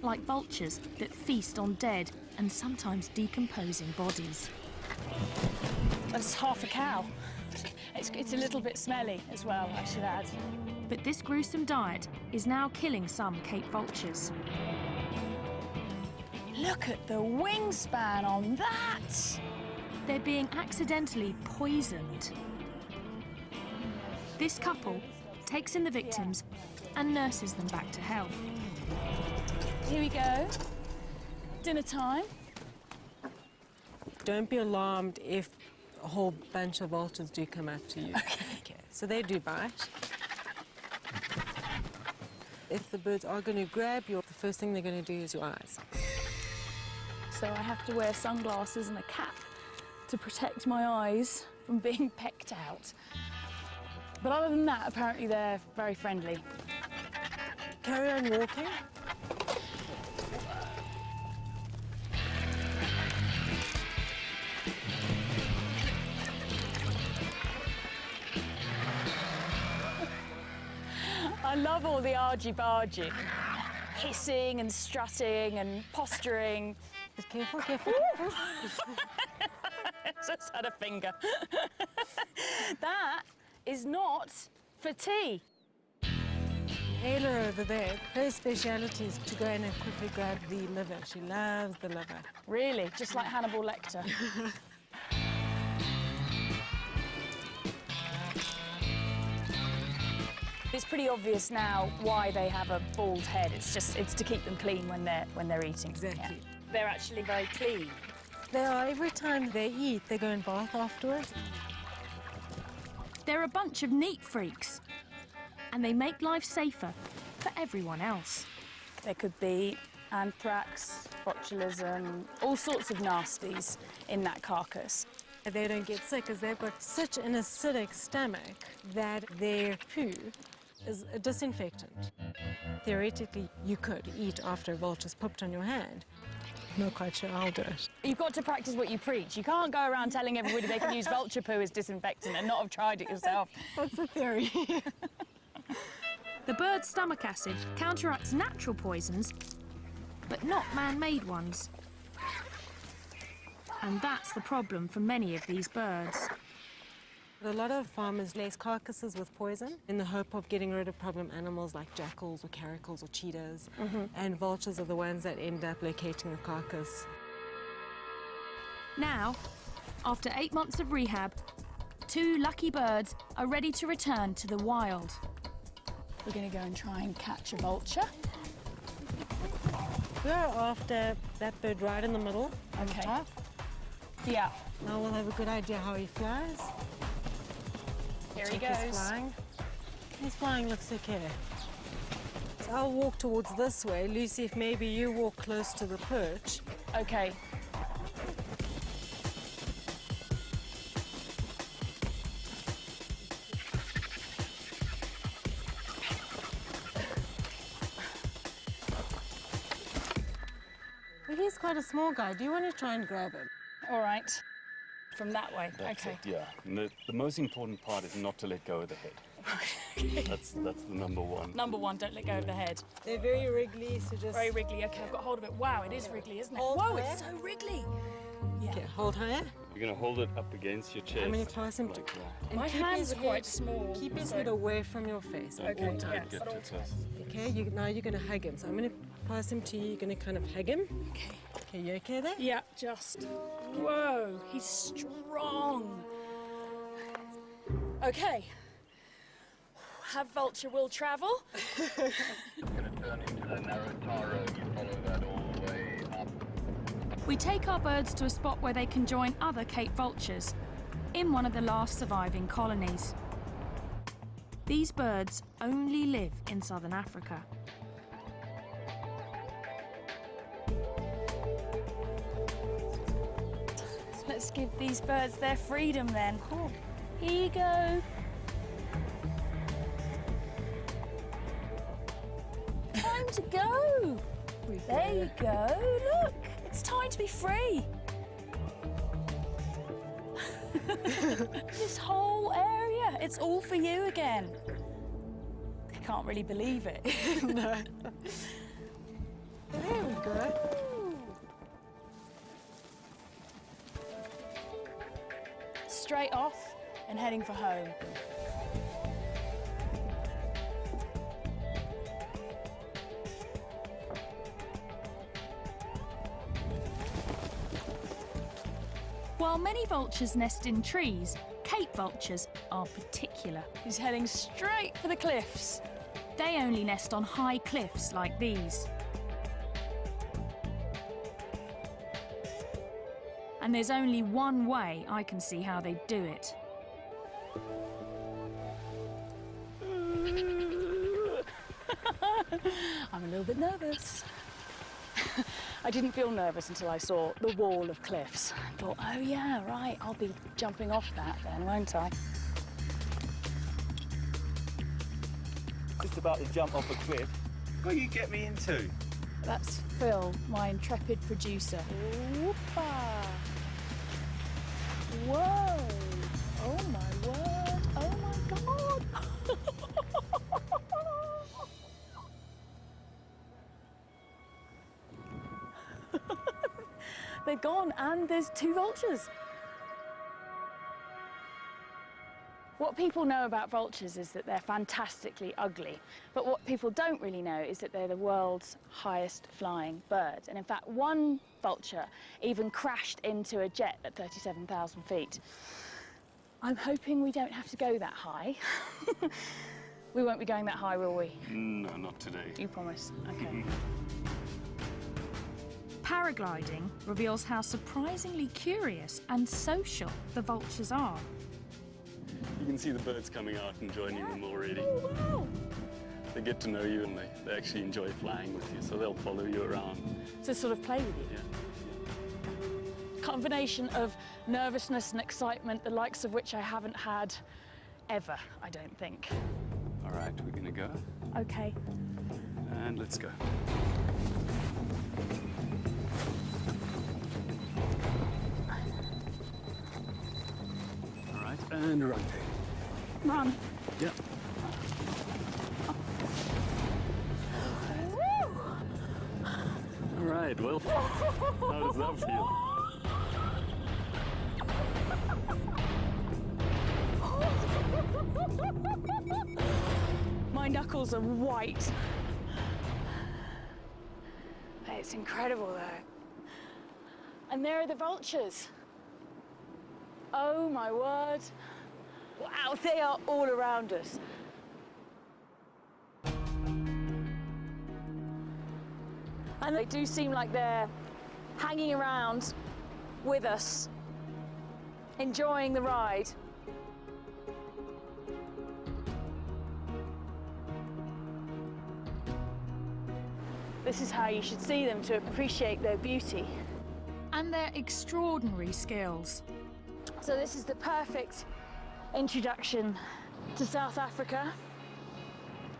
like vultures that feast on dead and sometimes decomposing bodies. That's half a cow. It's a little bit smelly as well, I should add. But this gruesome diet is now killing some Cape vultures. Look at the wingspan on that! They're being accidentally poisoned. This couple takes in the victims and nurses them back to health. Here we go. Dinner time. Don't be alarmed if a whole bunch of vultures do come up to you. Okay. So they do bite. If the birds are going to grab you, the first thing they're going to do is your eyes. So I have to wear sunglasses and a cap to protect my eyes from being pecked out. But other than that, apparently they're very friendly. Carry on walking. I love all the argy-bargy. Hissing and strutting and posturing. Just careful, careful, careful. Just had a finger. That is not for tea. Ayla over there, her speciality is to go in and quickly grab the liver. She loves the liver. Really? Just like Hannibal Lecter? It's pretty obvious now why they have a bald head. It's to keep them clean when they're eating. Exactly. Yeah. They're actually very clean. They are, every time they eat, they go and bath afterwards. They're a bunch of neat freaks, and they make life safer for everyone else. There could be anthrax, botulism, all sorts of nasties in that carcass. They don't get sick because they've got such an acidic stomach that their poo is a disinfectant. Theoretically, you could eat after a vulture's pooped on your hand. I'm not quite sure I'll do it. You've got to practice what you preach. You can't go around telling everybody they can use vulture poo as disinfectant and not have tried it yourself. That's a theory. The bird's stomach acid counteracts natural poisons, but not man-made ones. And that's the problem for many of these birds. A lot of farmers lace carcasses with poison in the hope of getting rid of problem animals like jackals or caracals or cheetahs. And vultures are the ones that end up locating the carcass. Now, after 8 months of rehab, 2 lucky birds are ready to return to the wild. We're going to go and try and catch a vulture. We're after that bird right in the middle, on the Okay. top. Yeah. Now we'll have a good idea how he flies. Here he Check goes. He's flying. He's flying, looks okay. So I'll walk towards this way. Lucy, if maybe you walk close to the perch. Okay. Well, he's quite a small guy. Do you want to try and grab him? All right. From that way. That's okay. it, yeah. And the most important part is not to let go of the head. That's the number one. Number one, don't let go of the head. They're very wriggly, so just... Very wriggly. Okay, I've got hold of it. Wow, it is wriggly, isn't it? Hold Whoa, higher. it's so wriggly. Okay, hold higher. You're going to hold it up against your chest. I'm going to clasp him like that. And My keep hands his are quite head- small, Keep his so- head away from your face at Okay, all yeah. times. Get too close. Okay, now you're going to hug him. So I'm going to pass him to you. You're going to kind of hug him. Okay. Okay, you okay there? Yeah, just. Whoa, he's strong. Okay. Have vulture will travel. It's going to turn into the narrow tar road. You follow that all the way up. We take our birds to a spot where they can join other Cape vultures, in one of the last surviving colonies. These birds only live in southern Africa. Let's give these birds their freedom then. Cool. Here you go. Time to go. There you go. Look, it's time to be free. This whole area, it's all for you again. I can't really believe it. No. There we go. Straight off and heading for home. While many vultures nest in trees, Cape vultures are particular. He's heading straight for the cliffs. They only nest on high cliffs like these. And there's only one way I can see how they do it. I'm a little bit nervous. I didn't feel nervous until I saw the wall of cliffs. I thought, oh yeah, right, I'll be jumping off that then, won't I? Just about to jump off a cliff. What you get me into? That's Phil, my intrepid producer. Whoopah! Whoa! Oh my word! Oh my God! They're gone, and there's 2 vultures. What people know about vultures is that they're fantastically ugly, but what people don't really know is that they're the world's highest flying bird. And in fact, one vulture even crashed into a jet at 37,000 feet. I'm hoping we don't have to go that high. We won't be going that high, will we? No, not today. You promise? Okay. Paragliding reveals how surprisingly curious and social the vultures are. You can see the birds coming out and joining them already. Oh, wow. They get to know you and they actually enjoy flying with you, so they'll follow you around. To sort of play with you. Yeah. Combination of nervousness and excitement, the likes of which I haven't had ever, I don't think. All right, we're gonna go, Okay. and let's go. All right, and rotate. Run. Yeah. All right, well, how does that feel? My knuckles are white. It's incredible though. And there are the vultures. Oh my word. Wow, they are all around us. And they do seem like they're hanging around with us, enjoying the ride. This is how you should see them to appreciate their beauty. And their extraordinary skills. So this is the perfect introduction to South Africa.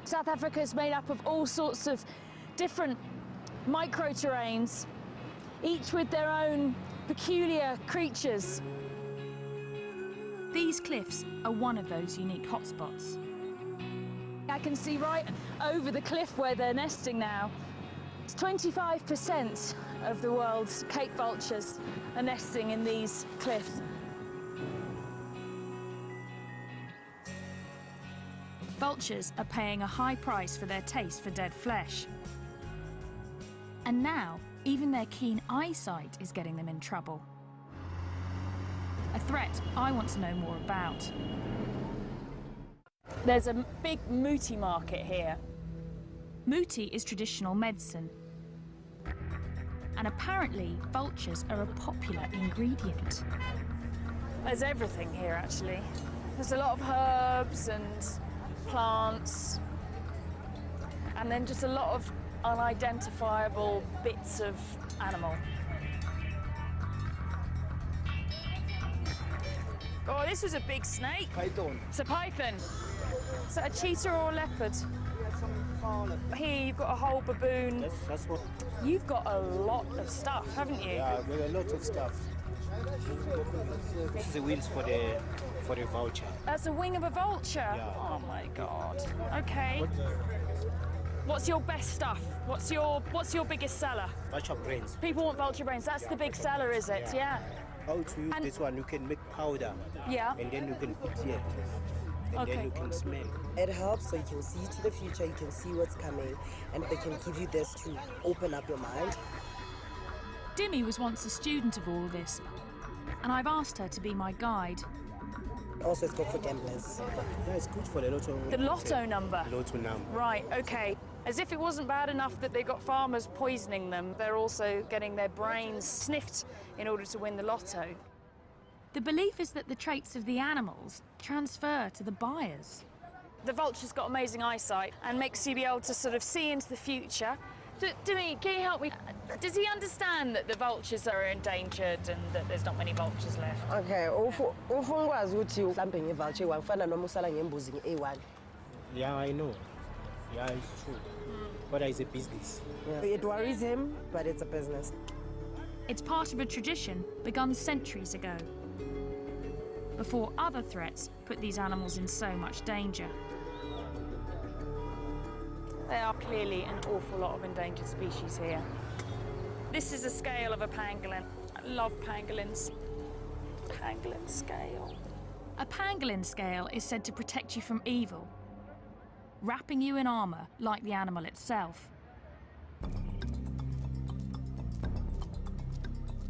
South Africa is made up of all sorts of different micro-terrains, each with their own peculiar creatures. These cliffs are one of those unique hotspots. I can see right over the cliff where they're nesting now. It's 25% of the world's Cape vultures are nesting in these cliffs. Vultures are paying a high price for their taste for dead flesh. And now, even their keen eyesight is getting them in trouble. A threat I want to know more about. There's a big muti market here. Muti is traditional medicine. And apparently, vultures are a popular ingredient. There's everything here, actually. There's a lot of herbs and plants, and then just a lot of unidentifiable bits of animal. Oh, this was a big snake. Python. It's a python. Is that a cheetah or a leopard? Here you've got a whole baboon. That's what. You've got a lot of stuff, haven't you? Yeah, with a lot of stuff. This is the wheels for the vulture. That's a wing of a vulture. Yeah. Oh my God. Okay. What's your best stuff? What's your biggest seller? Vulture brains. People want vulture brains. That's the big seller, is it? Yeah. How to use And- this one? You can make powder, Yeah. and then you can put here, and Okay. then you can smell. It helps so you can see to the future, you can see what's coming, and they can give you this to open up your mind. Dimmy was once a student of all this, and I've asked her to be my guide. Also, it's good for gamblers. Yeah, it's good for the lotto. The lotto number. Lotto number. Right, okay. As if it wasn't bad enough that they got farmers poisoning them, they're also getting their brains sniffed in order to win the lotto. The belief is that the traits of the animals transfer to the buyers. The vulture's got amazing eyesight and makes you be able to sort of see into the future. Dimi, can you help me? Does he understand that the vultures are endangered and that there's not many vultures left? Okay, ufungwazi ukuthi mhlambe ngevulture wangifana noma usala ngembuzi nge-A1. Yeah, I know. Yeah, it's true. But it's a business. Yeah. It worries him, but it's a business. It's part of a tradition begun centuries ago, before other threats put these animals in so much danger. There are clearly an awful lot of endangered species here. This is a scale of a pangolin. I love pangolins. Pangolin scale. A pangolin scale is said to protect you from evil, wrapping you in armour like the animal itself.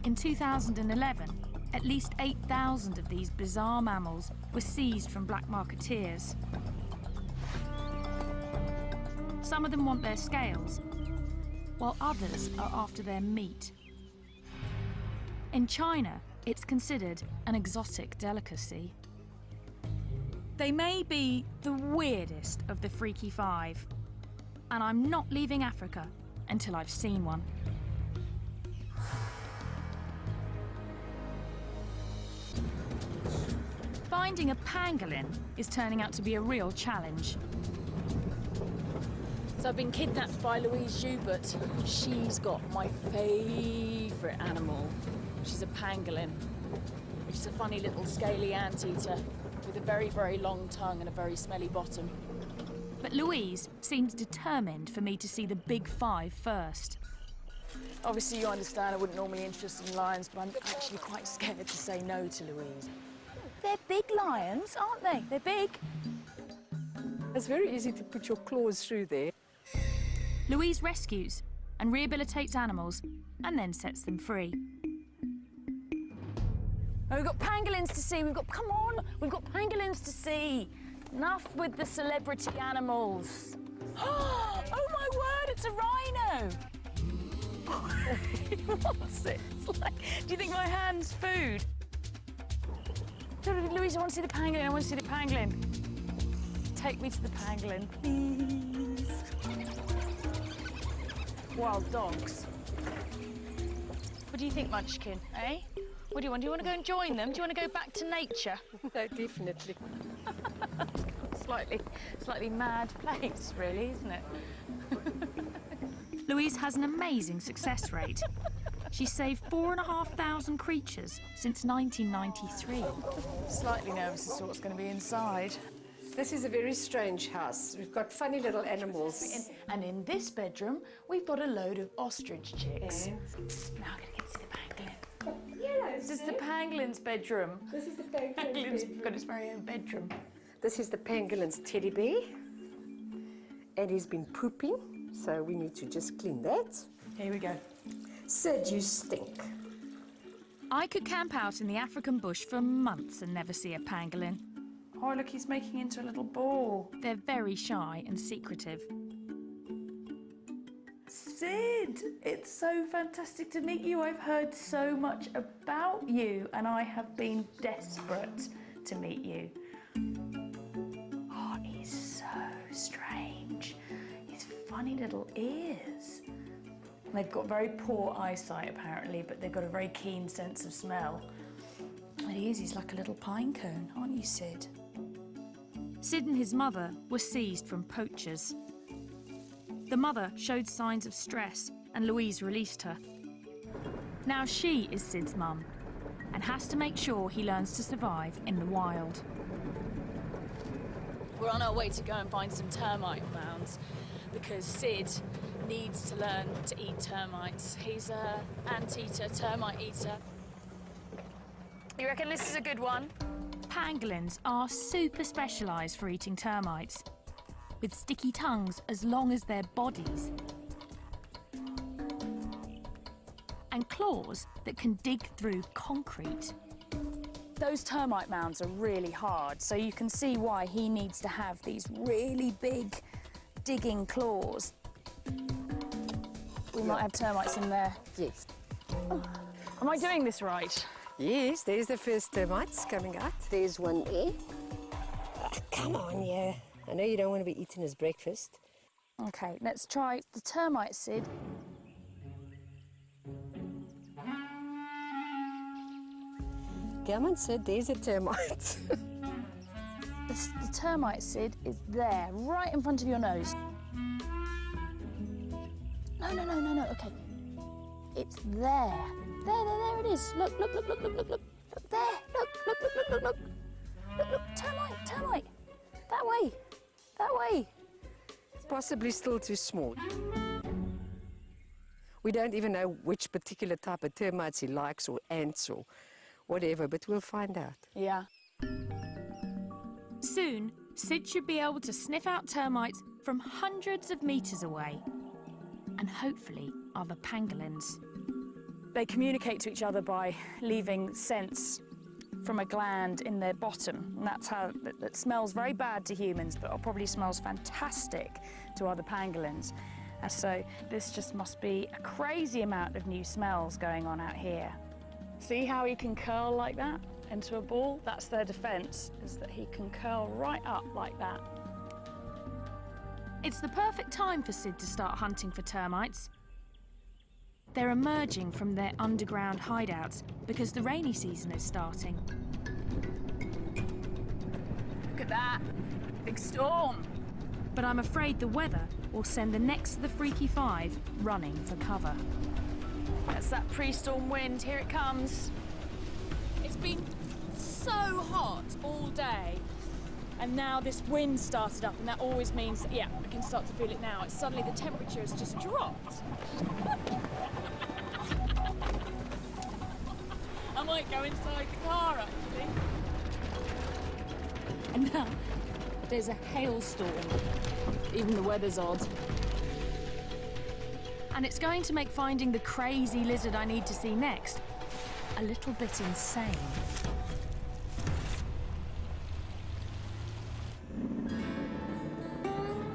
In 2011, at least 8,000 of these bizarre mammals were seized from black marketeers. Some of them want their scales, while others are after their meat. In China, it's considered an exotic delicacy. They may be the weirdest of the freaky five, and I'm not leaving Africa until I've seen one. Finding a pangolin is turning out to be a real challenge. So I've been kidnapped by Louise Joubert. She's got my favourite animal. She's a pangolin. She's a funny little scaly anteater with a very, very long tongue and a very smelly bottom. But Louise seems determined for me to see the big five first. Obviously, you understand I wouldn't normally be interested in lions, but I'm actually quite scared to say no to Louise. They're big lions, aren't they? They're big. It's very easy to put your claws through there. Louise rescues and rehabilitates animals and then sets them free. Oh, we've got pangolins to see. Come on, we've got pangolins to see. Enough with the celebrity animals. Oh my word, it's a rhino. What's it? It's like, do you think my hand's food? Louise, I want to see the pangolin. I want to see the pangolin. Take me to the pangolin, please. Wild dogs. What do you think, Munchkin, eh? What do you want? Do you want to go and join them? Do you want to go back to nature? No, definitely. Slightly mad place, really, isn't it? Louise has an amazing success rate. She's saved 4,500 creatures since 1993. Slightly nervous as to what's going to be inside. This is a very strange house. We've got funny little animals. And in this bedroom, we've got a load of ostrich chicks. Now I'm going to get to see the pangolin. This is the pangolin's bedroom. This is the penguin's Pangolin's bedroom. got his very own bedroom. This is the penguin's teddy bear. And he's been pooping, so we need to just clean that. Here we go. Sid, you stink. I could camp out in the African bush for months and never see a pangolin. Oh, look, he's making into a little ball. They're very shy and secretive. Sid, it's so fantastic to meet you. I've heard so much about you, and I have been desperate to meet you. Oh, he's so strange. His funny little ears. They've got very poor eyesight, apparently, but they've got a very keen sense of smell. And he's like a little pine cone, aren't you, Sid? Sid and his mother were seized from poachers. The mother showed signs of stress and Louise released her. Now she is Sid's mum and has to make sure he learns to survive in the wild. We're on our way to go and find some termite mounds. because Sid needs to learn to eat termites. He's an anteater, termite eater. You reckon this is a good one? Pangolins are super specialised for eating termites, with sticky tongues as long as their bodies, and claws that can dig through concrete. Those termite mounds are really hard, so you can see why he needs to have these really big digging claws. We might have termites in there. Yes. Am I doing this right? Yes, there's the first termites coming out. There's one there. Ah, come on, yeah. I know you don't want to be eating his breakfast. Okay, let's try the termite, Sid. Come on, Sid, there's a termite. The termite, Sid, is there, right in front of your nose. No, okay. It's there. There it is. Look. Look there. Look. Look, termite. That way. Possibly still too small. We don't even know which particular type of termites he likes, or ants, or whatever, but we'll find out. Yeah. Soon, Sid should be able to sniff out termites from hundreds of metres away. And hopefully other pangolins. They communicate to each other by leaving scents from a gland in their bottom. And that's how that smells very bad to humans, but it probably smells fantastic to other pangolins. And so this just must be a crazy amount of new smells going on out here. See how he can curl like that into a ball? That's their defense, is that he can curl right up like that. It's the perfect time for Sid to start hunting for termites. They're emerging from their underground hideouts because the rainy season is starting. Look at that, big storm. But I'm afraid the weather will send the next of the Freaky Five running for cover. That's that pre-storm wind, here it comes. It's been so hot all day, and now this wind started up, and that always means, yeah, I can start to feel it now. It's suddenly the temperature has just dropped. I might go inside the car, actually. And now there's a hailstorm. Even the weather's odd. And it's going to make finding the crazy lizard I need to see next a little bit insane.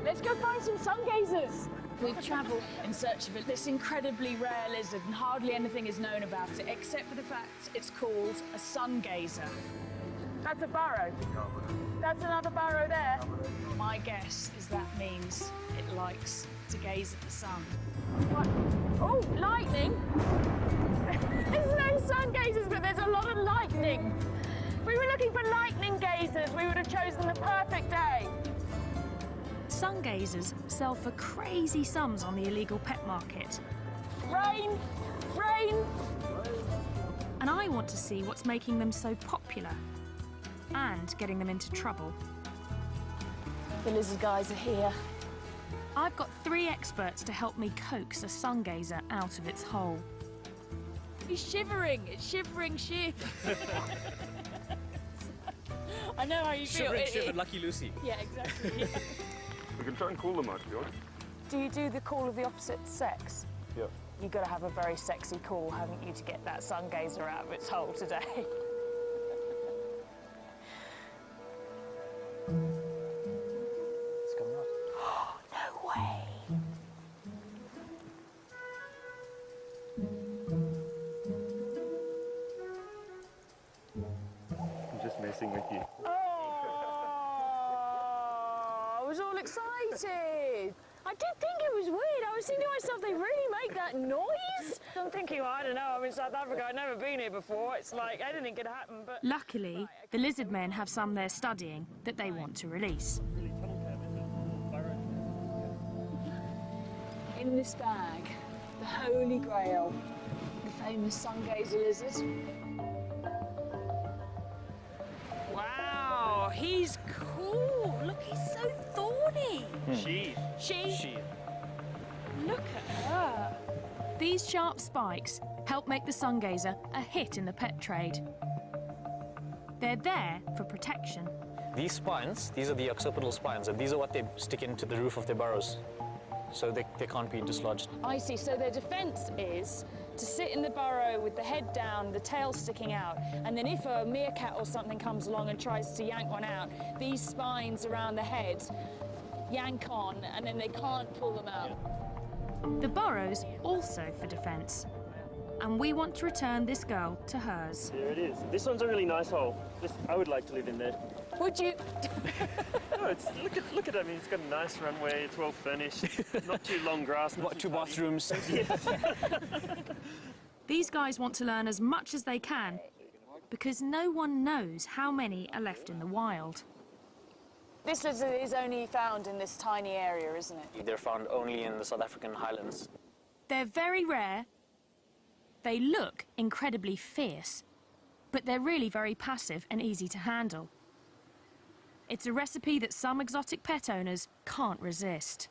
Let's go find some sun gazers. We've travelled in search of this incredibly rare lizard, and hardly anything is known about it, except for the fact it's called a sun gazer. That's a burrow. That's another burrow there. My guess is that means it likes to gaze at the sun. What? Oh, lightning! There's no sun gazers, but there's a lot of lightning. If we were looking for lightning gazers, we would have chosen the perfect day. Sun gazers sell for crazy sums on the illegal pet market. Rain! And I want to see what's making them so popular and getting them into trouble. The lizard guys are here. I've got 3 experts to help me coax a sun gazer out of its hole. He's shivering. It's shivering sheep. I know how you feel. Shiver, Lucky Lucy. Yeah, exactly. We can try and call them out, if you want. Do you do the call of the opposite sex? Yeah. You've got to have a very sexy call, haven't you, to get that sun gazer out of its hole today? It's coming out. No way. I'm just messing with you. Oh, I was all excited. I did think it was weird. I was thinking to myself, they really make that noise? I'm thinking, well, I don't know, I'm in South Africa, I've never been here before. It's like anything could happen, but... Luckily, the lizard men have some they're studying that they want to release. In this bag, the Holy Grail, the famous sun gazer lizard. Wow, he's cool. Look, he's so thorny. tawny. She. She? Look at her. These sharp spikes help make the sungazer a hit in the pet trade. They're there for protection. These spines, these are the occipital spines, and these are what they stick into the roof of their burrows, so they can't be dislodged. I see. So their defence is to sit in the burrow with the head down, the tail sticking out, and then if a meerkat or something comes along and tries to yank one out, these spines around the head yank on, and then they can't pull them out. The burrow's also for defence. And we want to return this girl to hers. There it is. This one's a really nice hole. I would like to live in there. Would you? No, look at it. I mean, it's got a nice runway. It's well furnished. Not too long grass. Not Two too bathrooms. These guys want to learn as much as they can because no one knows how many are left in the wild. This lizard is only found in this tiny area, isn't it? They're found only in the South African highlands. They're very rare. They look incredibly fierce, but they're really very passive and easy to handle. It's a recipe that some exotic pet owners can't resist.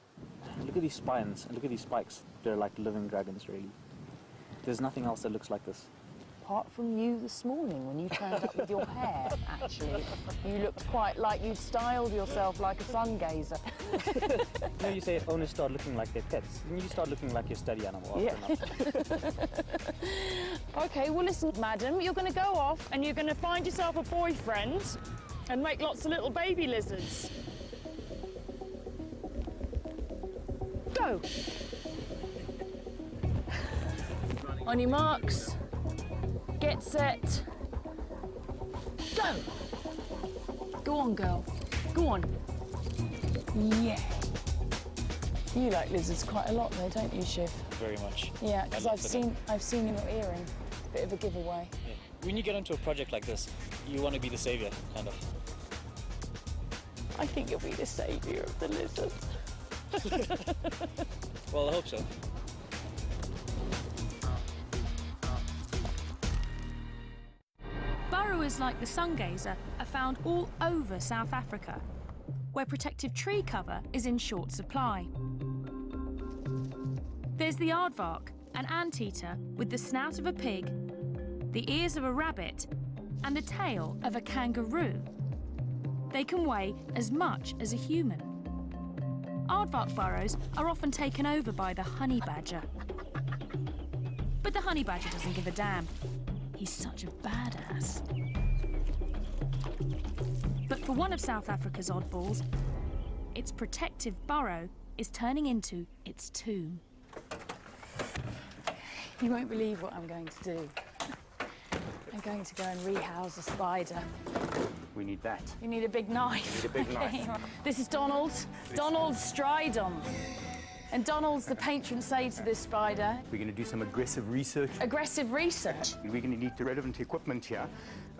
Look at these spines and look at these spikes. They're like living dragons, really. There's nothing else that looks like this. Apart from you this morning when you turned up with your hair, actually. You looked quite like you'd styled yourself like a sungazer. You know, you say owners start looking like their pets. Then you start looking like your study animal after OK, well, listen, madam, you're going to go off and you're going to find yourself a boyfriend and make lots of little baby lizards. Go! On your marks. Get set. Go! Go on, girl. Go on. Yeah. You like lizards quite a lot though, don't you, Shiv? Very much. Yeah, because I've seen your earring. It's a bit of a giveaway. Yeah. When you get into a project like this, you want to be the saviour, kind of. I think you'll be the saviour of the lizards. Well, I hope so. Burrowers like the sungazer are found all over South Africa, where protective tree cover is in short supply. There's the aardvark, an anteater with the snout of a pig, the ears of a rabbit, and the tail of a kangaroo. They can weigh as much as a human. Aardvark burrows are often taken over by the honey badger. But the honey badger doesn't give a damn. He's such a badass. But for one of South Africa's oddballs, its protective burrow is turning into its tomb. You won't believe what I'm going to do. I'm going to go and rehouse a spider. We need that. You need a big knife. We need a big knife. This is Donald. Donald Stridon. And Donald's the patron saint of this spider. We're going to do some aggressive research. Aggressive research? We're going to need the relevant equipment here.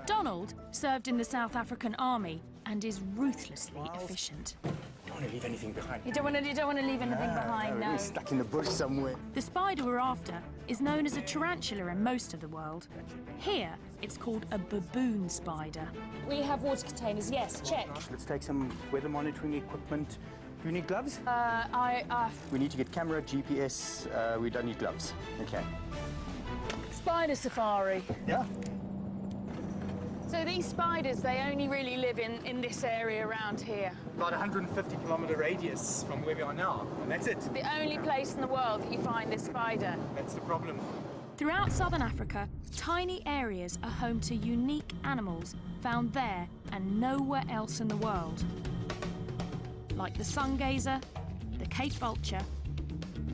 Donald served in the South African Army and is ruthlessly efficient. You don't want to leave anything behind. You don't want to leave anything behind, no. We're stuck in the bush somewhere. The spider we're after is known as a tarantula in most of the world. Here, it's called a baboon spider. We have water containers, yes, check. Let's take some weather monitoring equipment. Do you need gloves? We need to get camera, GPS. We don't need gloves. Okay. Spider safari. Yeah. So these spiders, they only really live in this area around here. About 150-kilometer radius from where we are now, and that's it. The only place in the world that you find this spider. That's the problem. Throughout southern Africa, tiny areas are home to unique animals found there and nowhere else in the world. Like the sungazer, the Cape vulture,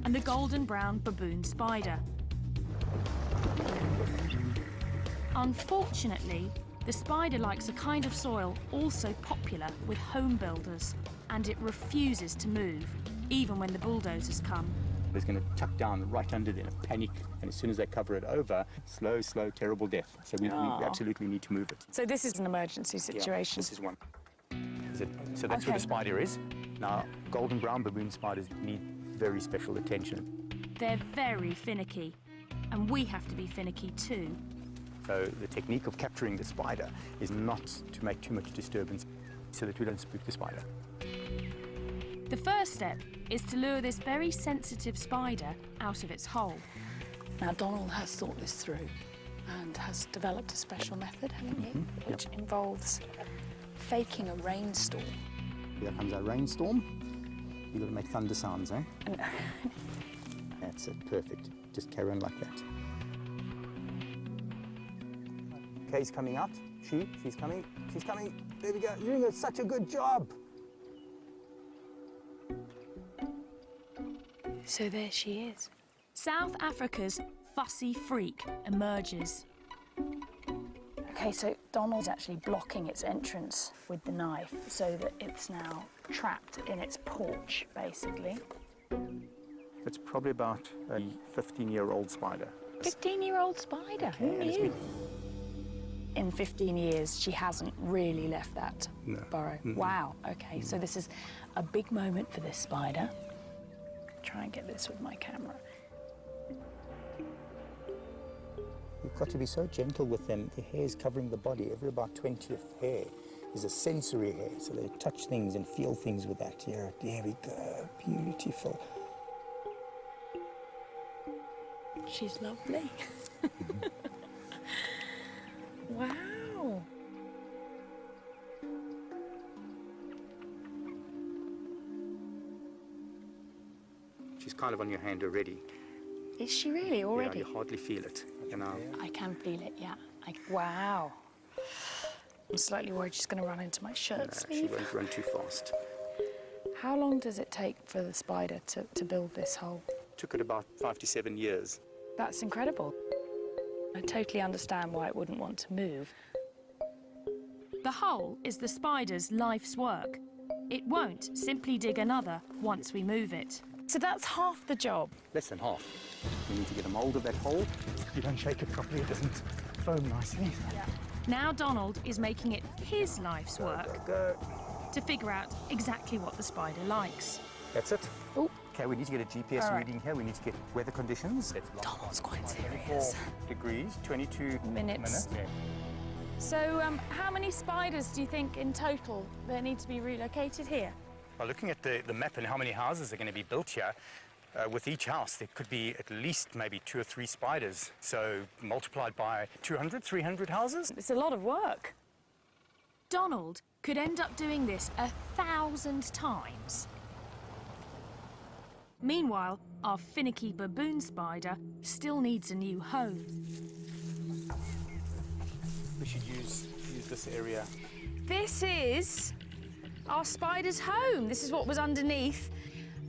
and the golden brown baboon spider. Unfortunately, the spider likes a kind of soil also popular with home builders, and it refuses to move, even when the bulldozers come. It's going to tuck down right under there, panic, and as soon as they cover it over, slow, terrible death. So we absolutely need to move it. So this is an emergency situation? Yeah, this is one. So that's where the spider is. Now, golden brown baboon spiders need very special attention. They're very finicky, and we have to be finicky too. So the technique of capturing the spider is not to make too much disturbance so that we don't spook the spider. The first step is to lure this very sensitive spider out of its hole. Now, Donald has thought this through and has developed a special method, haven't you? Which involves faking a rainstorm. Here comes our rainstorm. You've got to make thunder sounds, eh? That's it, perfect. Just carry on like that. Kay's coming out. She's coming. She's coming. There we go. You're doing such a good job. So there she is. South Africa's fussy freak emerges. Okay, so Donald's actually blocking its entrance with the knife so that it's now trapped in its porch, basically. It's probably about a 15-year-old spider. 15-year-old spider, who knew? In 15 years, she hasn't really left that burrow. Wow, okay, so this is a big moment for this spider. Try and get this with my camera. You've got to be so gentle with them. The hair is covering the body. Every about 20th hair is a sensory hair, so they touch things and feel things with that. Here, there we go, beautiful. She's lovely. Wow. She's kind of on your hand already. Is she really already? Yeah, you hardly feel it. I can feel it, yeah. Wow. I'm slightly worried she's going to run into my shirt sleeve. She won't run too fast. How long does it take for the spider to build this hole? Took it about 5 to 7 years. That's incredible. I totally understand why it wouldn't want to move. The hole is the spider's life's work. It won't simply dig another once we move it. So that's half the job. Less than half. We need to get a mould of that hole. If you don't shake it properly, it doesn't foam nicely. Yeah. Now Donald is making it his life's work to figure out exactly what the spider likes. That's it. Ooh. Okay, we need to get a GPS reading here. We need to get weather conditions. Donald's quite 24 serious. degrees, 22 minutes. Yeah. So how many spiders do you think in total there need to be relocated here? Well, looking at the map and how many houses are going to be built here, with each house there could be at least maybe 2 or 3 spiders. So multiplied by 200, 300 houses. It's a lot of work. Donald could end up doing this 1,000 times. Meanwhile, our finicky baboon spider still needs a new home. We should use this area. This is our spider's home. This is what was underneath.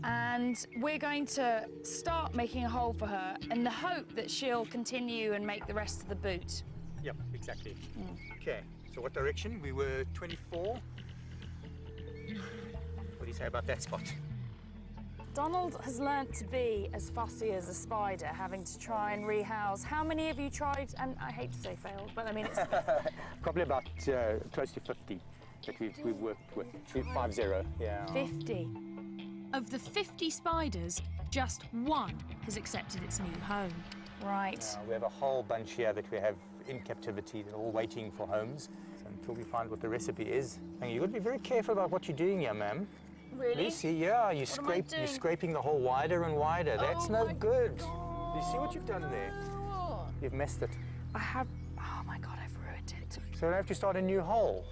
And we're going to start making a hole for her in the hope that she'll continue and make the rest of the boot. Yep, exactly. Okay, so what direction? We were 24. What do you say about that spot? Donald has learnt to be as fussy as a spider, having to try and rehouse. How many have you tried? And I hate to say failed, but I mean it's... Probably about close to 50 that we've worked with. 50, yeah. 50. Of the 50 spiders, just one has accepted its new home. Right. We have a whole bunch here that we have in captivity. They're all waiting for homes. So until we find what the recipe is. And you've got to be very careful about what you're doing here, ma'am. Really? Lucy, yeah, you're scraping the hole wider and wider. That's no good. You see what you've done there? You've messed it. I have... Oh my God, I've ruined it. So I have to start a new hole.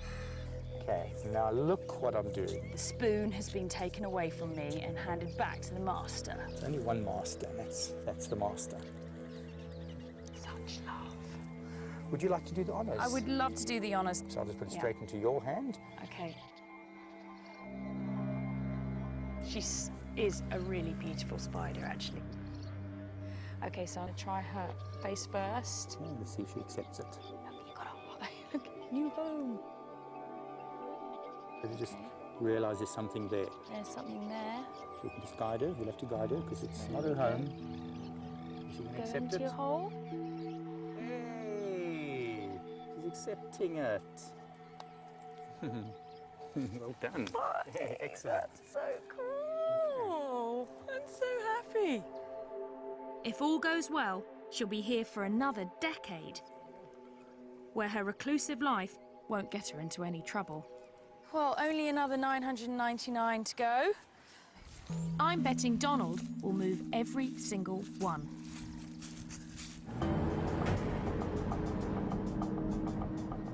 Okay, now look what I'm doing. The spoon has been taken away from me and handed back to the master. There's only one master, and that's the master. Such love. Would you like to do the honours? I would love to do the honours. So I'll just put it straight into your hand. Okay. She is a really beautiful spider, actually. Okay, so I'm going to try her face first. Oh, let's see if she accepts it. Look, new home. You just realise there's something there. There's something there. So we can just guide her. We'll have to guide her because it's not her home. She can accept into it. your hole. Hey, she's accepting it. Well done. Excellent. That's so cool. I'm so happy. If all goes well, she'll be here for another decade, where her reclusive life won't get her into any trouble. Well, only another 999 to go. I'm betting Donald will move every single one.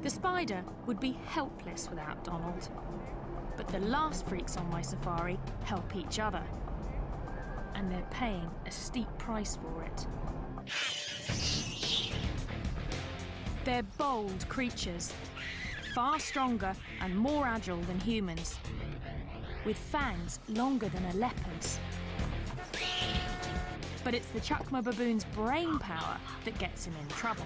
The spider would be helpless without Donald. But the last freaks on my safari help each other. And they're paying a steep price for it. They're bold creatures, far stronger and more agile than humans, with fangs longer than a leopard's. But it's the Chukma baboon's brain power that gets him in trouble.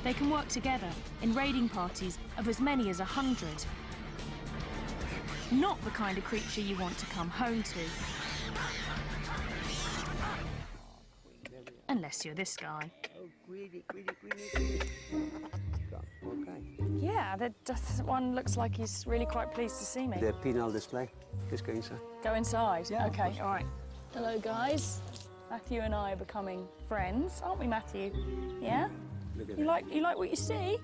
They can work together in raiding parties of as many as 100. Not the kind of creature you want to come home to. Unless you're this guy. Yeah, that one looks like he's really quite pleased to see me. The penal display. Just go inside. Go inside? Yeah, okay, all right. Hello, guys. Matthew and I are becoming friends, aren't we, Matthew? Yeah? You like what you see?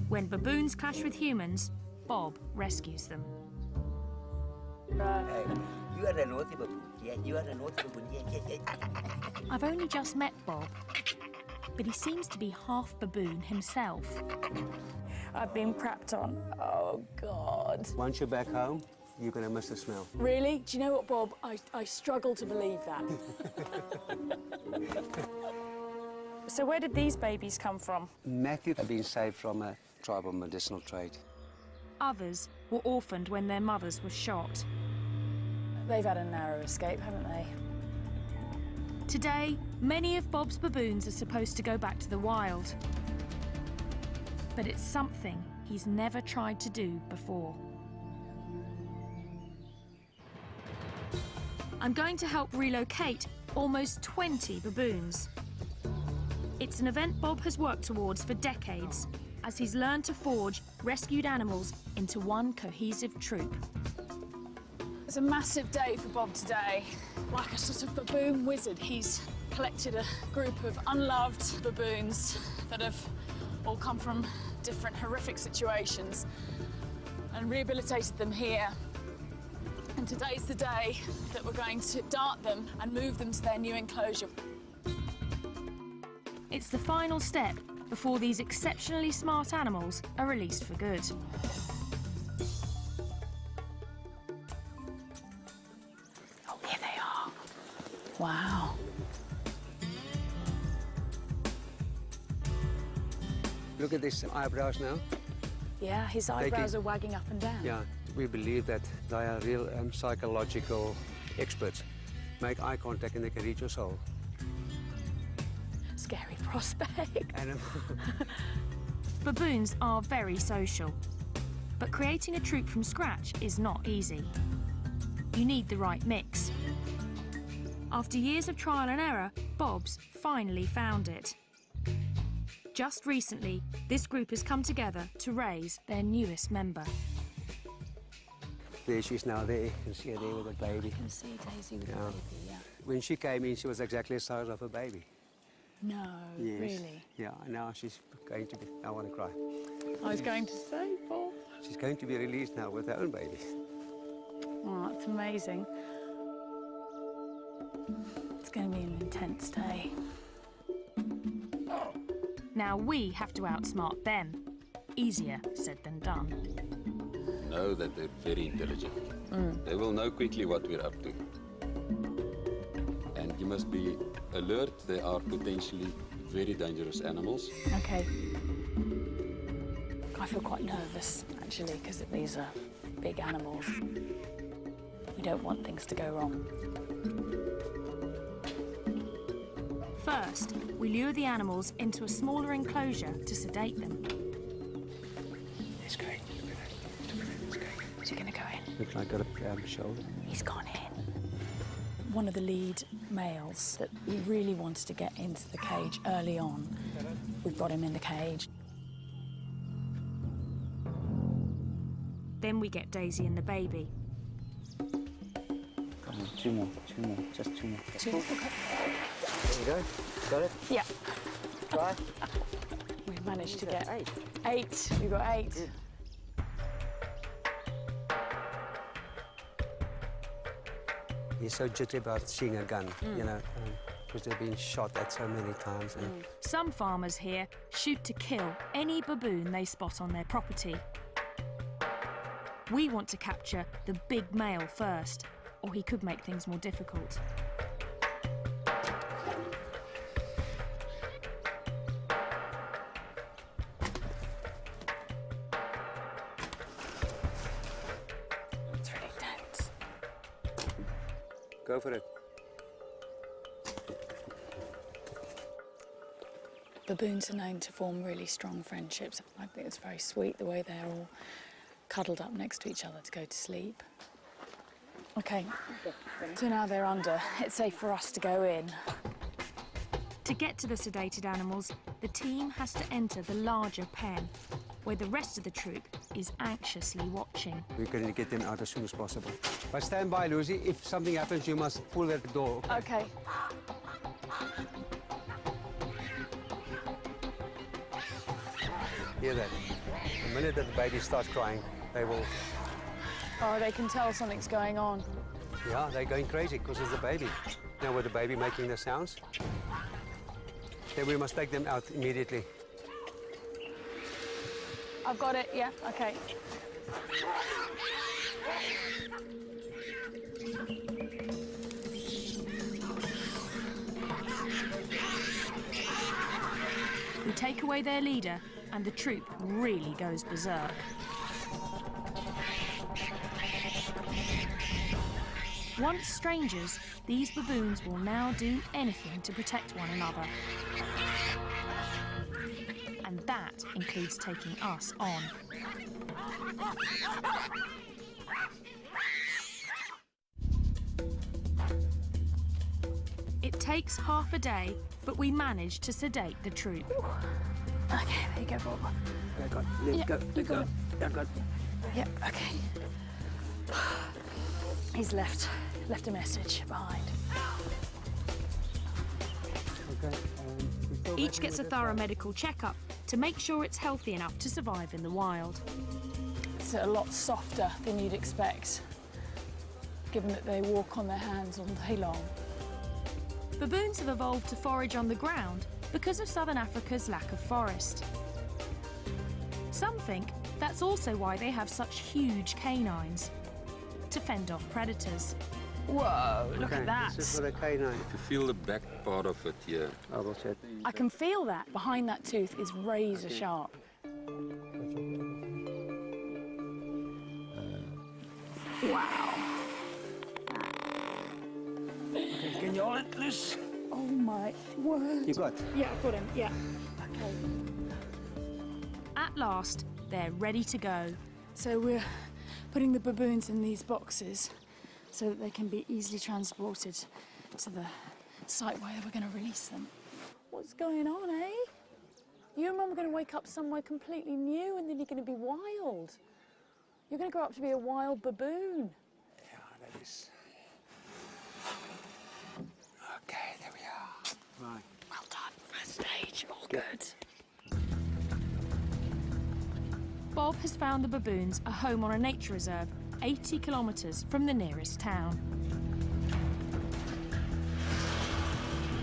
When baboons clash with humans, Bob rescues them. Hey, you are a naughty baboon. Yeah, you are a naughty baboon. Yeah. I've only just met Bob, but he seems to be half baboon himself. I've been prepped on. Oh, God. Once you're back home, you're going to miss the smell. Really? Do you know what, Bob? I struggle to believe that. So where did these babies come from? Matthew had been saved from a tribal medicinal trade. Others were orphaned when their mothers were shot. They've had a narrow escape, haven't they? Today, many of Bob's baboons are supposed to go back to the wild. But it's something he's never tried to do before. I'm going to help relocate almost 20 baboons. It's an event Bob has worked towards for decades, as he's learned to forge rescued animals into one cohesive troop. It's a massive day for Bob today. Like a sort of baboon wizard, he's collected a group of unloved baboons that have all come from different horrific situations and rehabilitated them here. And today's the day that we're going to dart them and move them to their new enclosure. It's the final step before these exceptionally smart animals are released for good. Oh, here they are. Wow. Look at these eyebrows now. Yeah, his eyebrows are wagging up and down. Yeah, we believe that they are real psychological experts. Make eye contact and they can read your soul. Scary prospect. Baboons are very social, but creating a troop from scratch is not easy. You need the right mix. After years of trial and error, Bob's finally found it. Just recently, this group has come together to raise their newest member. There she is now there. You can see her there with a baby. I can see Daisy with a baby, yeah. When she came in, she was exactly the size of a baby. No, Yes. really? Yeah, now she's going to be... I want to cry. I was going to say, Bob. She's going to be released now with her own baby. Oh, that's amazing. It's going to be an intense day. Now we have to outsmart them. Easier said than done. Know that they're very intelligent. They will know quickly what we're up to. And you must be alert. They are potentially very dangerous animals. Okay. I feel quite nervous, actually, because these are big animals. We don't want things to go wrong. First, we lure the animals into a smaller enclosure to sedate them. It's going. Is he going to go in? Looks like a shoulder. He's gone in. One of the lead males that we really wanted to get into the cage early on, we've got him in the cage. Then we get Daisy and the baby. Come on, two more, just two more. Two more, okay. There you go. Got it? Yeah. Try. managed to get 8. You got 8. He's so jittery about seeing a gun, you know, because they've been shot at so many times. And Some farmers here shoot to kill any baboon they spot on their property. We want to capture the big male first, or he could make things more difficult. It's really dense. Go for it. Baboons are known to form really strong friendships. I think it's very sweet the way they're all cuddled up next to each other to go to sleep. OK, so now they're under. It's safe for us to go in. To get to the sedated animals, the team has to enter the larger pen, where the rest of the troop is anxiously watching. We're going to get them out as soon as possible. But stand by, Lucy. If something happens, you must pull that door. OK. Hear that? The minute that the baby starts crying, they will... Oh, they can tell something's going on. Yeah, they're going crazy because it's the baby. Now with the baby making the sounds, then we must take them out immediately. I've got it, yeah, OK. We take away their leader, and the troop really goes berserk. Once strangers, these baboons will now do anything to protect one another. And that includes taking us on. It takes half a day, but we manage to sedate the troop. OK, there you go, Bob. Let go. Yep, OK. He's left a message behind. Okay. Each gets a thorough medical checkup to make sure it's healthy enough to survive in the wild. It's a lot softer than you'd expect, given that they walk on their hands all day long. Baboons have evolved to forage on the ground because of southern Africa's lack of forest. Some think that's also why they have such huge canines, to fend off predators. Whoa, look at that. This is for the canine. If you feel the back part of it here. I will check. I can feel that. Behind that tooth is razor sharp. Wow. Okay, can you hold it loose? Oh my word. You got? Yeah, I've got him, yeah. Okay. At last, they're ready to go. So we're putting the baboons in these boxes so that they can be easily transported to the site where we're going to release them. What's going on, eh? You and Mum are going to wake up somewhere completely new and then you're going to be wild. You're going to grow up to be a wild baboon. Yeah, that is... Okay, there we are. Right. Well done. First stage, all good. Bob has found the baboons a home on a nature reserve 80 kilometres from the nearest town.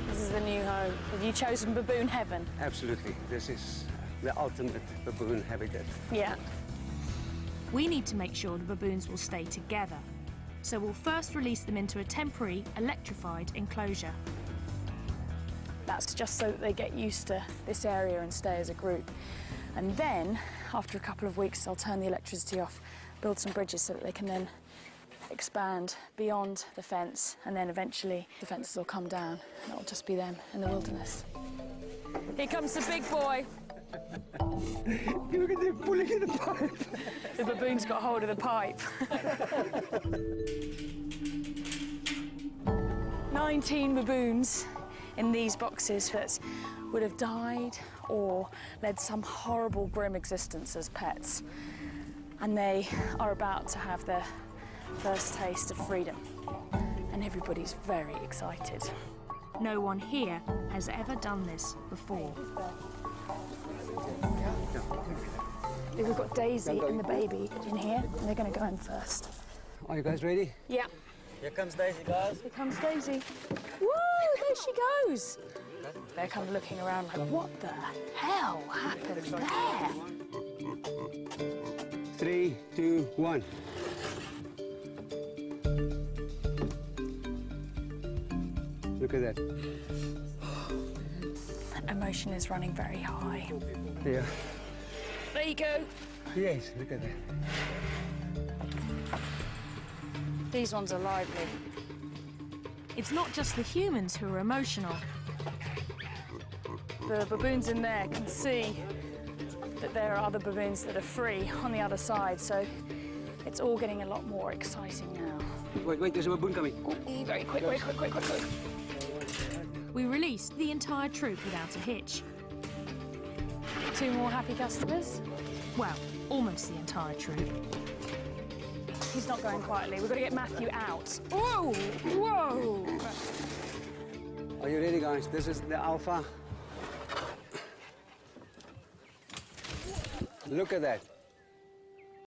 This is the new home. Have you chosen baboon heaven? Absolutely. This is the ultimate baboon habitat. Yeah. We need to make sure the baboons will stay together, so we'll first release them into a temporary electrified enclosure. That's just so that they get used to this area and stay as a group. And then, after a couple of weeks, I'll turn the electricity off, build some bridges so that they can then expand beyond the fence, and then eventually the fences will come down and it'll just be them in the wilderness. Here comes the big boy. Look at them pulling in the pipe. The baboon's got hold of the pipe. 19 baboons in these boxes that would have died or led some horrible, grim existence as pets. And they are about to have their first taste of freedom. And everybody's very excited. No one here has ever done this before. We've got Daisy and the baby in here, and they're going to go in first. Are you guys ready? Yeah. Here comes Daisy, guys. Here comes Daisy. Woo! There she goes. They're kind of looking around like, what the hell happened there? 3, 2, 1. Look at that. Emotion is running very high. Yeah. There you go. Yes, look at that. These ones are lively. It's not just the humans who are emotional. The baboons in there can see that there are other baboons that are free on the other side, so it's all getting a lot more exciting now. Wait, there's a baboon coming. Ooh, very quick, very quick, quick, quick, quick. We released the entire troop without a hitch. 2 more happy customers. Well, almost the entire troop. He's not going quietly. We've got to get Matthew out. Whoa! Whoa! Are you ready, guys? This is the alpha. Look at that.